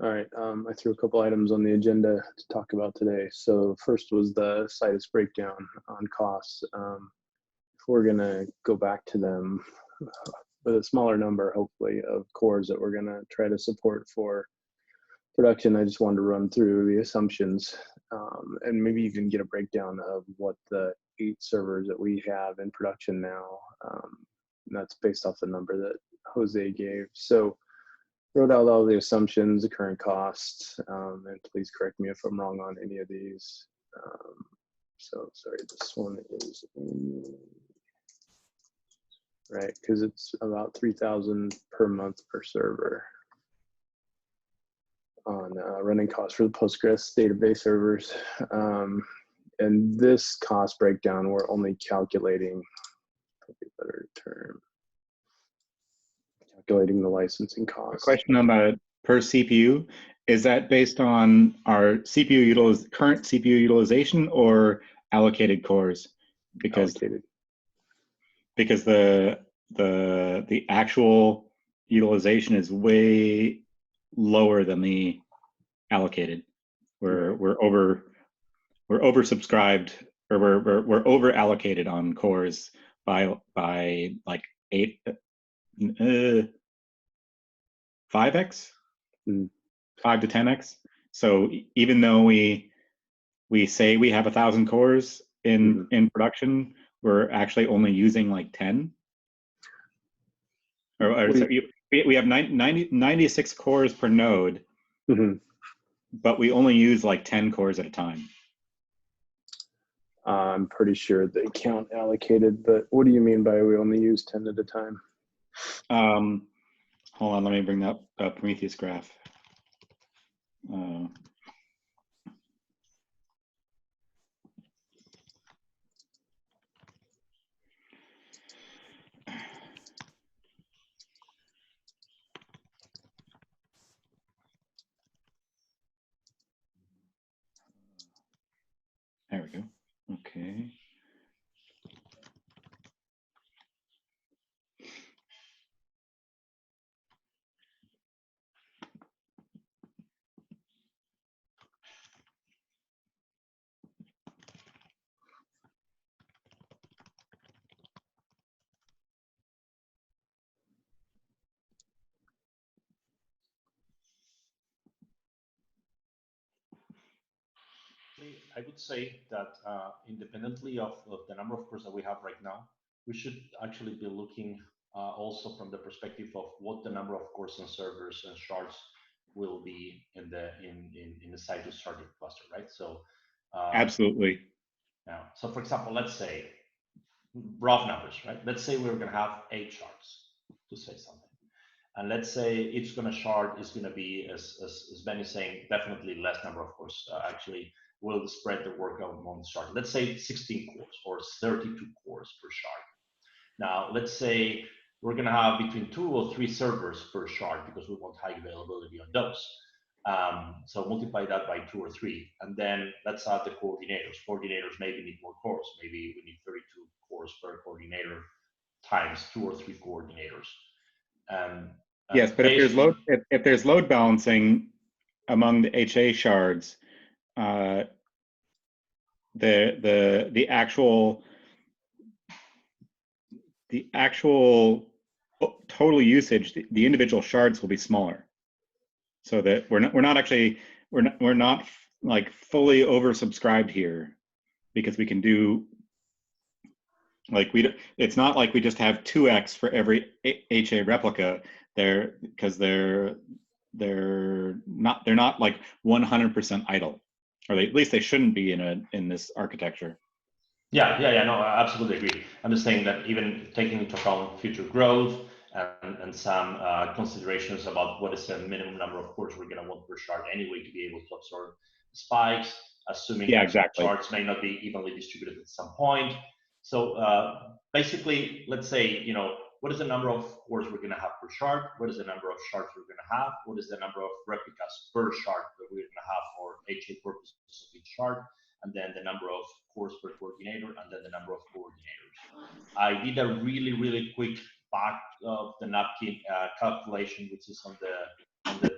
All right, I threw a couple items on the agenda to talk about today. So first was the situs breakdown on costs. If we're gonna go back to them with a smaller number, hopefully, of cores that we're gonna try to support for production, I just wanted to run through the assumptions and maybe even get a breakdown of what the 8 servers that we have in production now. And that's based off the number that Jose gave. So wrote out all the assumptions, the current costs, and please correct me if I'm wrong on any of these. So sorry, this one is right, because it's about 3,000 per month per server on running costs for the Postgres database servers. And this cost breakdown, we're only calculating, probably a better term, calculating the licensing cost. A question on the per CPU, is that based on our current CPU utilization or allocated cores? Because allocated. Because the actual utilization is way lower than the allocated. We're oversubscribed, or we're over allocated on cores by like 5x, 5 to 10x. So even though we say we have 1,000 cores in production, we're actually only using like 10. We have 96 cores per node, but we only use like 10 cores at a time. I'm pretty sure they count allocated, but what do you mean by we only use 10 at a time? Hold on, let me bring that Prometheus graph. There we go. Okay. I would say that independently of the number of cores that we have right now, we should actually be looking also from the perspective of what the number of cores and servers and shards will be in the Citus Sharding cluster, right? So absolutely. Now, so for example, let's say rough numbers, right? Let's say we're going to have 8 shards, to say something. And let's say each shard is going to be, as Ben is saying, definitely less number of cores. Actually, will spread the work among the shard. Let's say 16 cores or 32 cores per shard. Now, let's say we're going to have between 2 or 3 servers per shard because we want high availability on those. So multiply that by 2 or 3, and then let's add the coordinators. Coordinators maybe need more cores. Maybe we need 32 cores per coordinator times 2 or 3 coordinators. Yes, but if there's load balancing among the HA shards, the actual total usage, the individual shards will be smaller, so that we're not like fully oversubscribed here, because we can do like it's not like we just have 2x for every HA replica there, because they're not like 100% idle, or at least they shouldn't be in this architecture. Yeah, no, I absolutely agree. I'm just saying that even taking into account future growth and some considerations about what is the minimum number of cores we're going to want per shard anyway to be able to absorb spikes, assuming shards may not be evenly distributed at some point. So basically, let's say, what is the number of cores we're going to have per shard? What is the number of shards we're going to have? What is the number of replicas per shard that we're going to have for HA purposes of each shard? And then the number of cores per coordinator, and then the number of coordinators. I did a really, really quick back of the napkin calculation, which is on the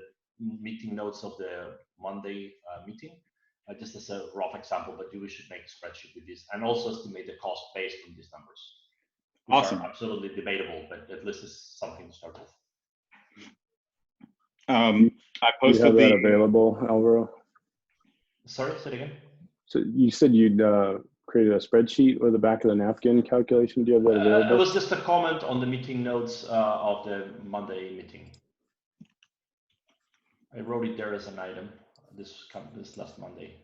meeting notes of the Monday meeting, just as a rough example, but we should make a spreadsheet with this and also estimate the cost based on these numbers, which Awesome. are absolutely debatable, but at least it's something to start with. I Do you posted have that the available, Alvaro? Sorry, say it again. So you said you'd created a spreadsheet with the back of the napkin calculation. Do you have that available? It was just a comment on the meeting notes of the Monday meeting. I wrote it there as an item. This last Monday.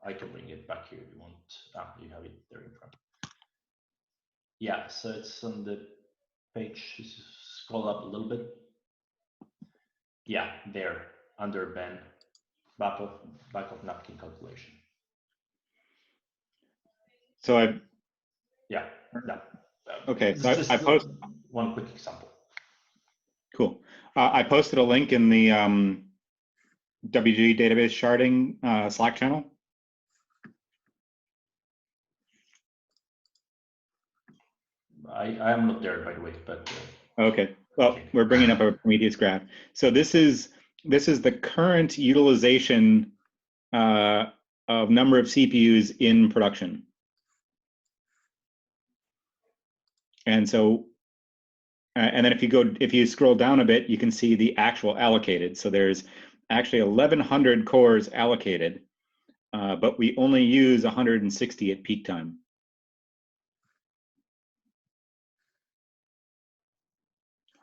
I can bring it back here if you want. You have it there in front. Yeah, so it's on the page. Just scroll up a little bit. Yeah, there under Ben, back of napkin calculation. so I Yeah. okay. So Just I post one quick example. cool. I posted a link in the WG database sharding Slack channel. I am not there, by the way, but Okay. Well, we're bringing up a Prometheus graph. So this is the current utilization of number of CPUs in production. And so, and then if you scroll down a bit, you can see the actual allocated. So there's actually 1,100 cores allocated, but we only use 160 at peak time.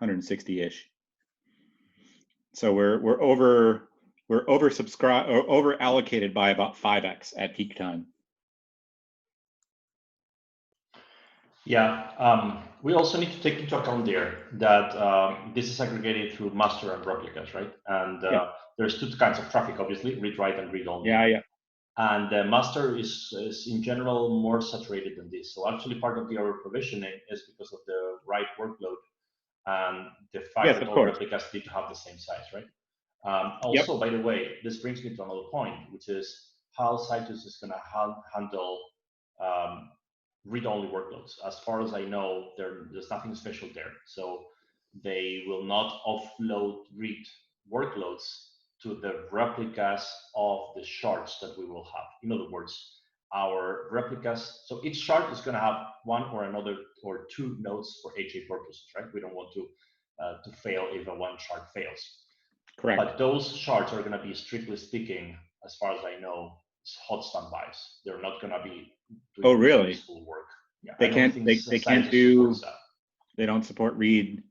160-ish. So we're oversubscribed or over allocated by about 5x at peak time. Yeah, we also need to take into account there that this is aggregated through master and replicas, right? And there's two kinds of traffic, obviously, read write and read only. Yeah. And the master is in general more saturated than this. So actually part of the over provisioning is because of the write workload and the fact that all replicas need to have the same size, right? Also, by the way, this brings me to another point, which is how Citus is going to handle read-only workloads. As far as I know, there's nothing special there. So they will not offload read workloads to the replicas of the shards that we will have. In other words, our replicas, so each shard is going to have one or another or two nodes for HA purposes, right? We don't want to fail if a one shard fails. Correct. But those shards are going to be, strictly speaking, as far as I know, hot standbys. They're not going to be doing useful work. Yeah, they can't do. They don't support read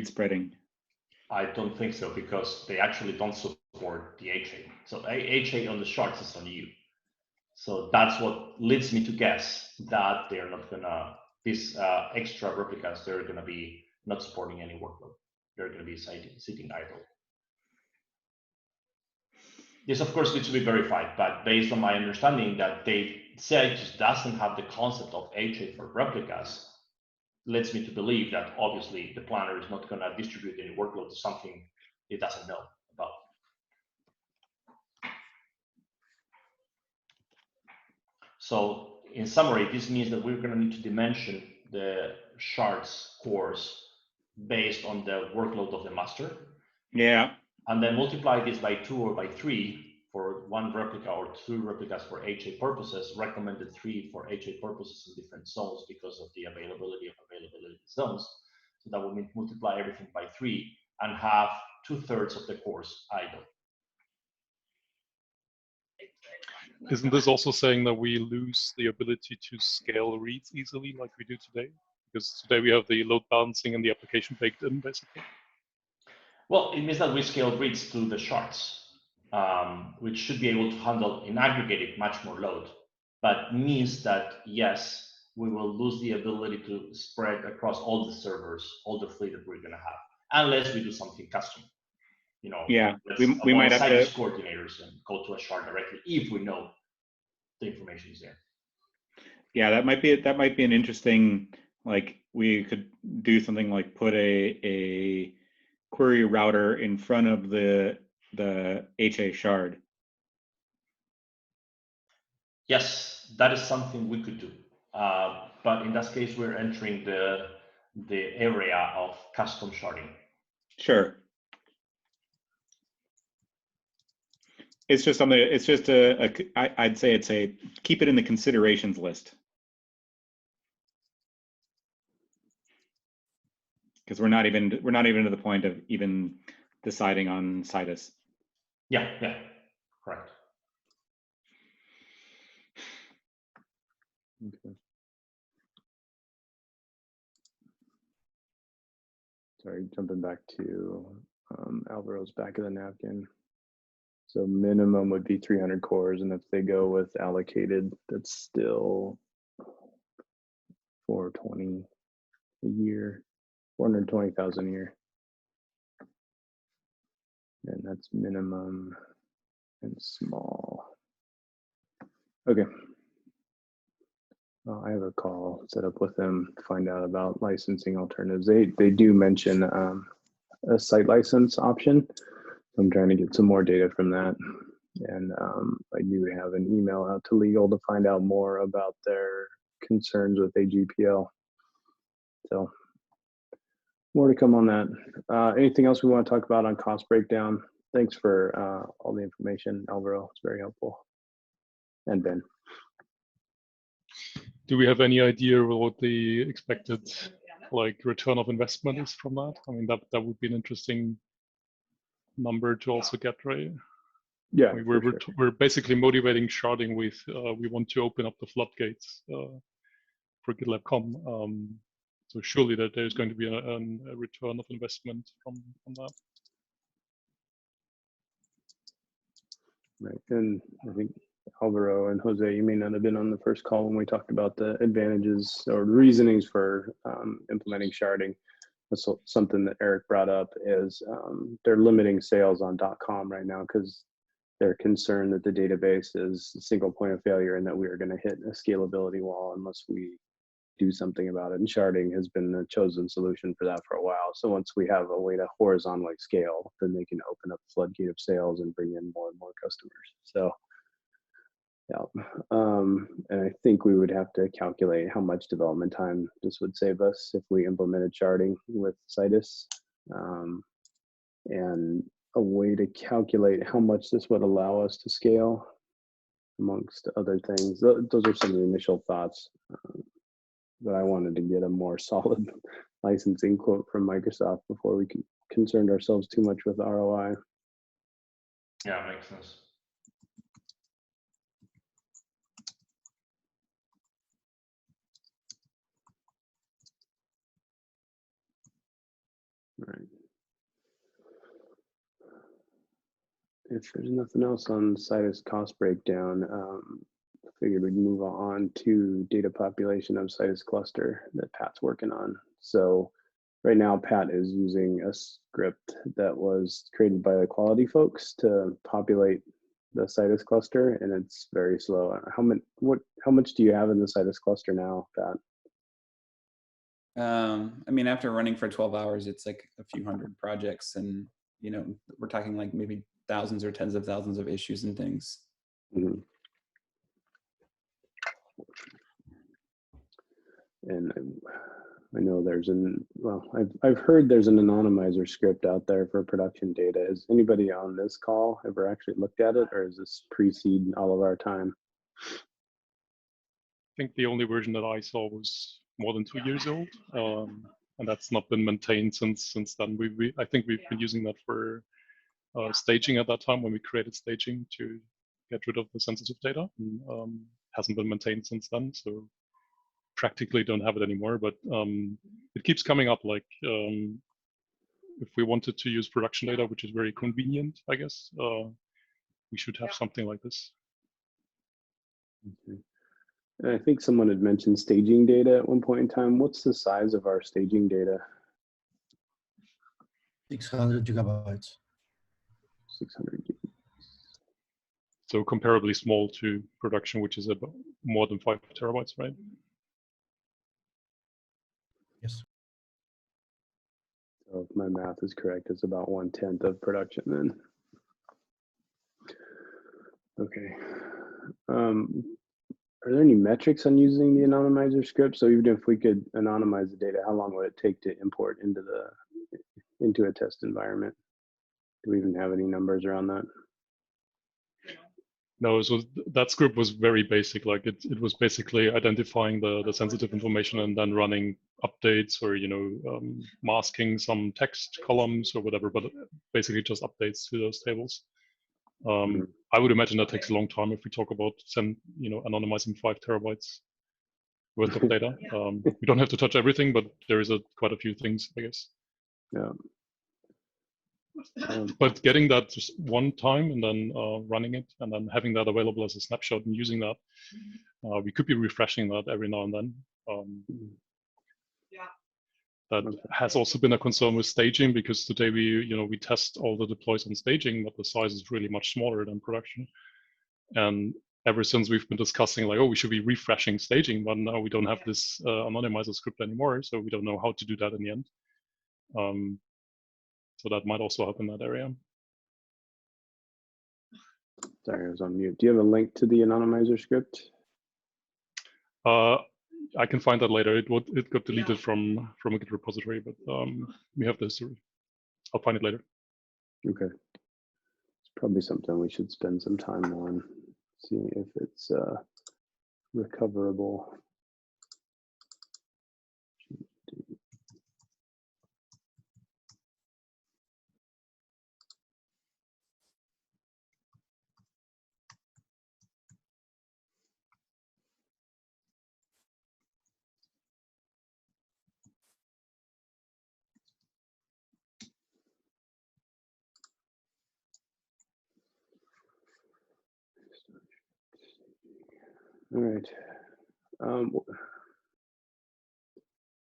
spreading. I don't think so, because they actually don't support the HA. So HA on the shards is on you. So that's what leads me to guess that they're not gonna, these extra replicas, they're gonna be not supporting any workload. They're gonna be sitting idle. This, of course, needs to be verified, but based on my understanding that they say it just doesn't have the concept of HA for replicas, leads me to believe that obviously the planner is not gonna distribute any workload to something it doesn't know about. So in summary, this means that we're going to need to dimension the shards cores based on the workload of the master. Yeah. And then multiply this by 2 or by 3 for one replica or 2 replicas for HA purposes, recommended 3 for HA purposes in different zones because of the availability zones. So that would mean multiply everything by 3 and have 2/3 of the cores idle. Isn't this also saying that we lose the ability to scale reads easily like we do today? Because today we have the load balancing and the application baked in, basically. Well, it means that we scale reads to the shards, which should be able to handle in aggregated much more load, but means that, yes, we will lose the ability to spread across all the servers, all the fleet that we're going to have, unless we do something custom. You know, we might have to coordinators and go to a shard directly if we know the information is there. Yeah, that might be an interesting, like, we could do something like put a query router in front of the HA shard. Yes, that is something we could do, but in that case, we're entering the area of custom sharding. Sure. It's just something. It's just I'd say it's a keep it in the considerations list, because we're not even to the point of even deciding on Citus. Yeah, correct. Okay. Sorry, jumping back to Alvaro's back of the napkin. So minimum would be 300 cores, and if they go with allocated, that's still 420 a year, 420,000 a year. And that's minimum and small. Okay. I have a call set up with them to find out about licensing alternatives. They do mention a site license option. I'm trying to get some more data from that. And I do have an email out to legal to find out more about their concerns with AGPL. So more to come on that. Anything else we want to talk about on cost breakdown? Thanks for all the information, Alvaro. It's very helpful. And Ben. Do we have any idea what the expected return of investment is from that? I mean, that would be an interesting number to also get, right? Yeah, I mean, we're basically motivating Sharding with we want to open up the floodgates for GitLab.com. So surely that there's going to be a return of investment from that. Right, and I think Alvaro and Jose, you may not have been on the first call when we talked about the advantages or reasonings for implementing sharding. That's something that Eric brought up is they're limiting sales on .com right now because they're concerned that the database is a single point of failure and that we are going to hit a scalability wall unless we do something about it. And sharding has been the chosen solution for that for a while. So once we have a way to horizontally scale, then they can open up the floodgate of sales and bring in more and more customers. So yeah, and I think we would have to calculate how much development time this would save us if we implemented sharding with Citus, and a way to calculate how much this would allow us to scale, amongst other things. Those are some of the initial thoughts, but I wanted to get a more solid licensing quote from Microsoft before we concerned ourselves too much with ROI. Yeah, makes sense. Right. If there's nothing else on Citus cost breakdown, I figured we'd move on to data population of Citus cluster that Pat's working on. So right now, Pat is using a script that was created by the quality folks to populate the Citus cluster, and it's very slow. How much do you have in the Citus cluster now, Pat? I mean, after running for 12 hours, it's like a few hundred projects, and we're talking like maybe thousands or tens of thousands of issues and things. Mm-hmm. And I know there's I've heard there's an anonymizer script out there for production data. Has anybody on this call ever actually looked at it, or is this precede all of our time? I think the only version that I saw was more than 2 years old, and that's not been maintained since then. I think we've been using that for staging at that time when we created staging to get rid of the sensitive data. And, hasn't been maintained since then, so practically don't have it anymore. But it keeps coming up. Like if we wanted to use production data, which is very convenient, I guess we should have something like this. Okay. And I think someone had mentioned staging data at one point in time. What's the size of our staging data? 600 gigabytes. 600 gigabytes. So comparably small to production, which is about more than 5 terabytes, right? Yes. So if my math is correct, it's about 1/10 of production then. Okay. Are there any metrics on using the anonymizer script? So even if we could anonymize the data, how long would it take to import into a test environment? Do we even have any numbers around that? No, so that script was very basic. Like it was basically identifying the sensitive information and then running updates or masking some text columns or whatever, but basically just updates to those tables. I would imagine that takes a long time if we talk about anonymizing 5 terabytes worth of data. We don't have to touch everything, but there is quite a few things, I guess. Yeah. But getting that just one time and then running it and then having that available as a snapshot and using that, we could be refreshing that every now and then. That has also been a concern with staging, because today we test all the deploys on staging, but the size is really much smaller than production. And ever since we've been discussing like, oh, we should be refreshing staging, but now we don't have this anonymizer script anymore, so we don't know how to do that in the end. So that might also help in that area. Sorry, I was on mute. Do you have a link to the anonymizer script? I can find that later. It got deleted from a Git repository, but we have the history. I'll find it later. Okay. It's probably something we should spend some time on, seeing if it's recoverable. All right.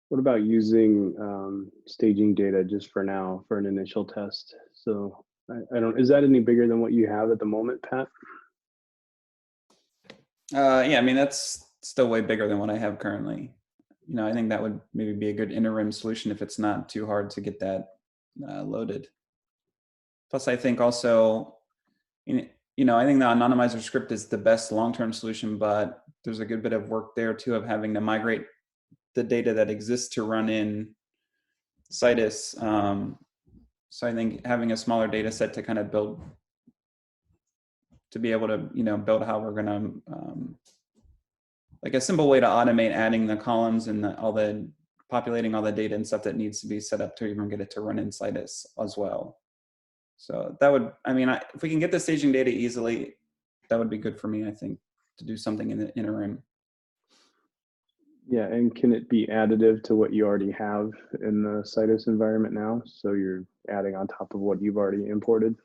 What about using staging data just for now for an initial test? So I don't. Is that any bigger than what you have at the moment, Pat? Yeah, I mean, that's still way bigger than what I have currently. I think that would maybe be a good interim solution if it's not too hard to get that loaded. Plus, I think also, I think the anonymizer script is the best long-term solution, but there's a good bit of work there too of having to migrate the data that exists to run in Citus. So I think having a smaller data set to kind of build, to be able to, build how we're going to, like a simple way to automate adding the columns and populating all the data and stuff that needs to be set up to even get it to run in Citus as well. So that would, if we can get the staging data easily, that would be good for me, I think, to do something in the interim. Yeah, and can it be additive to what you already have in the Citus environment now? So you're adding on top of what you've already imported?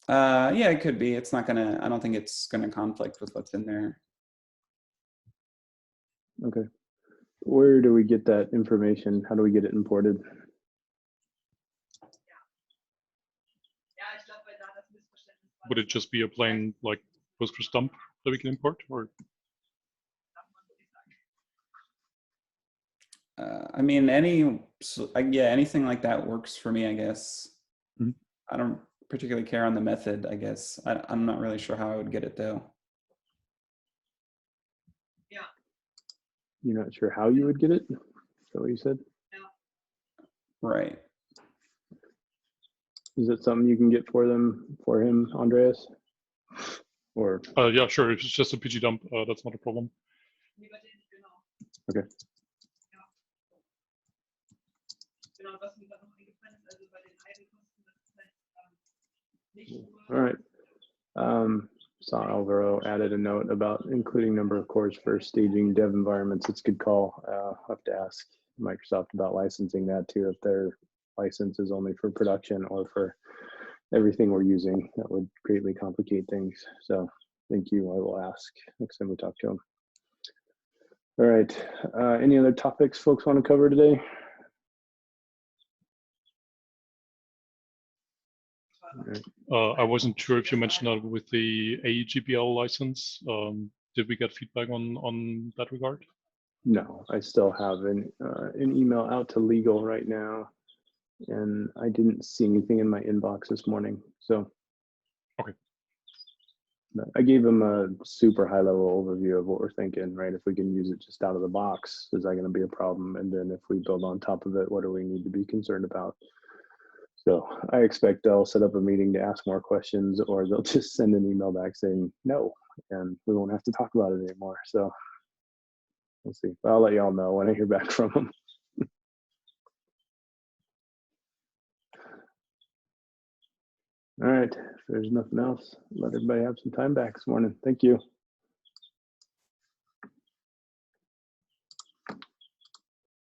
Yeah, it could be. It's not gonna, I don't think it's gonna conflict with what's in there. Okay. Where do we get that information? How do we get it imported? Would it just be a plain like Postgres dump that we can import, or? Anything like that works for me, I guess. Mm-hmm. I don't particularly care on the method, I guess. I'm not really sure how I would get it though. You're not sure how you would get it? Is that what you said? Right. Is it something you can get for him, Andreas? Or yeah, sure. If it's just a PG dump, that's not a problem. Okay. All right. Saw Alvaro added a note about including number of cores for staging dev environments. It's a good call. I'll have to ask Microsoft about licensing that too, if their license is only for production or for everything we're using. That would greatly complicate things. So thank you. I will ask next time we talk to them. All right. Any other topics folks want to cover today? I wasn't sure if you mentioned that with the AEGPL license. Did we get feedback on that regard? No, I still have an email out to legal right now, and I didn't see anything in my inbox this morning. So, okay. I gave them a super high level overview of what we're thinking, right? If we can use it just out of the box, is that going to be a problem? And then if we build on top of it, what do we need to be concerned about? So I expect they'll set up a meeting to ask more questions, or they'll just send an email back saying, no, and we won't have to talk about it anymore. So we'll see. But I'll let y'all know when I hear back from them. All right, if there's nothing else, let everybody have some time back this morning. Thank you.